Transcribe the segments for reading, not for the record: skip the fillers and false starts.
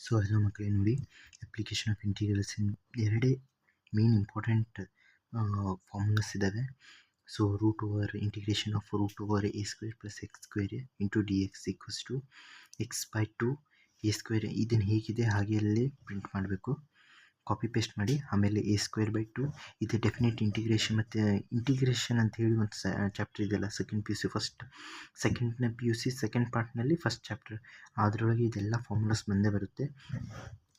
So hello ಮಕ್ಕಳೇ, ನೋಡಿ application of integrals ಎರಡೇ ಮೇನ್ ಇಂಪಾರ್ಟೆಂಟ್ ಫಾರ್ಮುಲಾಸ್ ಇದ್ದಾವೆ. So root over integration of root over a square plus X square into d x equals to x by two a square. ಇದನ್ನು ಹೇಗಿದೆ ಹಾಗೆ ಅಲ್ಲೇ print ಮಾಡಬೇಕು, copy paste ಮಾಡಿ. ಆಮೇಲೆ A square by two ಇದು definite integration. ಮತ್ತು integration ಅಂತ ಹೇಳಿ ಒಂದು ಚಾಪ್ಟರ್ ಇದೆಯಲ್ಲ, ಸೆಕೆಂಡ್ ಪಿ ಯು ಸಿ ಸೆಕೆಂಡ್ನ ಪಿ ಯು ಸಿ ಸೆಕೆಂಡ್ ಪಾರ್ಟ್ನಲ್ಲಿ ಫಸ್ಟ್ ಚಾಪ್ಟರ್, ಅದರೊಳಗೆ ಇದೆಲ್ಲ ಫಾರ್ಮುಲಾಸ್ ಬಂದೇ ಬರುತ್ತೆ.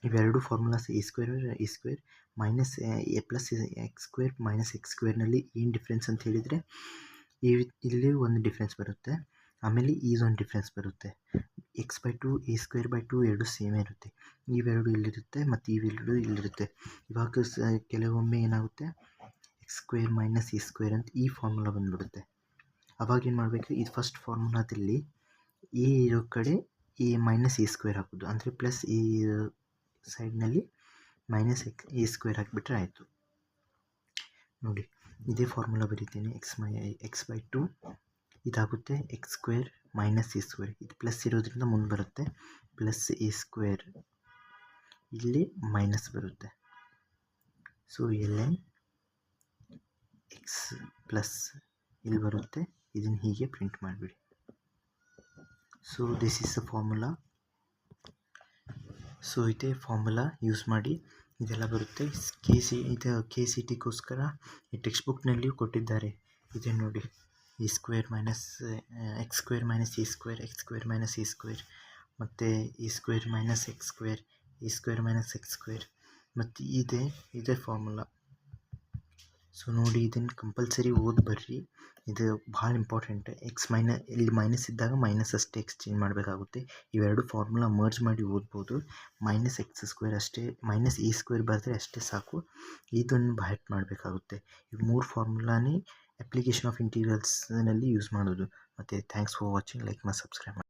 ಇವೆರಡು formulas A square minus A plus X square minus X ಸ್ಕ್ವೇರ್ನಲ್ಲಿ ಏನು ಡಿಫ್ರೆನ್ಸ್ ಅಂತ ಹೇಳಿದರೆ, ಇಲ್ಲಿ ಒಂದು ಡಿಫ್ರೆನ್ಸ್ ಬರುತ್ತೆ, ಆಮೇಲೆ ಇದೊಂದು ಡಿಫ್ರೆನ್ಸ್ ಬರುತ್ತೆ. X by two a square by to ಎರಡು ಸೇಮೇ ಇರುತ್ತೆ. ಇವೆರಡು ಇಲ್ಲಿರುತ್ತೆ ಮತ್ತು ಇವೆರಡು ಇಲ್ಲಿರುತ್ತೆ. ಇವಾಗ ಕೆಲವೊಮ್ಮೆ ಏನಾಗುತ್ತೆ, X square minus A square ಅಂತ ಈ ಫಾರ್ಮುಲಾ ಬಂದುಬಿಡುತ್ತೆ. ಅವಾಗ ಏನು ಮಾಡಬೇಕು, ಇದು ಫಸ್ಟ್ ಫಾರ್ಮುಲಾದಲ್ಲಿ ಎ ಇರೋ ಕಡೆ ಎ ಮೈನಸ್ ಎ ಸ್ಕ್ವೇರ್ ಹಾಕೋದು, ಅಂದರೆ ಪ್ಲಸ್ ಎ ಸೈಡ್ನಲ್ಲಿ ಮೈನಸ್ ಎ ಸ್ಕ್ವೇರ್ ಹಾಕಿಬಿಟ್ರೆ ಆಯಿತು. ನೋಡಿ ಇದೇ ಫಾರ್ಮುಲಾ ಬರೀತೀನಿ. ಎಕ್ಸ್ ಬೈ ಟು ಇದಾಗುತ್ತೆ X square minus A square, ಇದು ಪ್ಲಸ್ ಇರೋದ್ರಿಂದ ಮುಂದೆ ಬರುತ್ತೆ ಪ್ಲಸ್ ಎ ಸ್ಕ್ವೇರ್, ಇಲ್ಲಿ ಮೈನಸ್ ಬರುತ್ತೆ. ಸೊ ಎಲ್ ಎಕ್ಸ್ ಪ್ಲಸ್ ಇಲ್ಲಿ ಬರುತ್ತೆ, ಇದನ್ನು ಹೀಗೆ ಪ್ರಿಂಟ್ ಮಾಡಿಬಿಡಿ. So this is the formula. So ಇದೇ ಫಾರ್ಮುಲಾ ಯೂಸ್ ಮಾಡಿ ಇದೆಲ್ಲ ಬರುತ್ತೆ. ಕೆ ಸಿ ಟಿಗೋಸ್ಕರ ಈ ಟೆಕ್ಸ್ಟ್ ಬುಕ್ನಲ್ಲಿಯೂ ಕೊಟ್ಟಿದ್ದಾರೆ. ಇದೆ ನೋಡಿ, A square minus X square minus A square, X square minus A square, ಮತ್ತು A square minus X square, A square minus X square, ಮತ್ತು ಇದೇ ಫಾರ್ಮುಲಾ. ಸೊ ನೋಡಿ, ಇದನ್ನು ಕಂಪಲ್ಸರಿ ಓದಿ ಬರ್ರಿ, ಇದು ಭಾಳ ಇಂಪಾರ್ಟೆಂಟ್. ಇಲ್ಲಿ ಮೈನಸ್ ಇದ್ದಾಗ ಮೈನಸ್ ಅಷ್ಟೇ ಎಕ್ಸ್ಚೇಂಜ್ ಮಾಡಬೇಕಾಗುತ್ತೆ. ಇವೆರಡು ಫಾರ್ಮುಲಾ ಮರ್ಜ್ ಮಾಡಿ ಓದ್ಬೋದು. ಮೈನಸ್ ಎಕ್ಸ್ ಸ್ಕ್ವೇರ್ ಅಷ್ಟೇ, ಮೈನಸ್ ಎ ಸ್ಕ್ವೇರ್ ಬರೆದ್ರೆ ಅಷ್ಟೇ ಸಾಕು, ಇದನ್ನು ಬೈಟ್ ಮಾಡಬೇಕಾಗುತ್ತೆ. ಈ ಮೂರು ಫಾರ್ಮುಲಾನೇ ಅಪ್ಲಿಕೇಶನ್ ಆಫ್ ಇಂಟೀರಿಯಲ್ಸ್ನಲ್ಲಿ ಯೂಸ್ ಮಾಡೋದು. ಮತ್ತು ಥ್ಯಾಂಕ್ಸ್ ಫಾರ್ ವಾಚಿಂಗ್. ಲೈಕ್ ಮತ್ತು ಸಬ್ಸ್ಕ್ರೈಬ್ ಮಾಡಿ.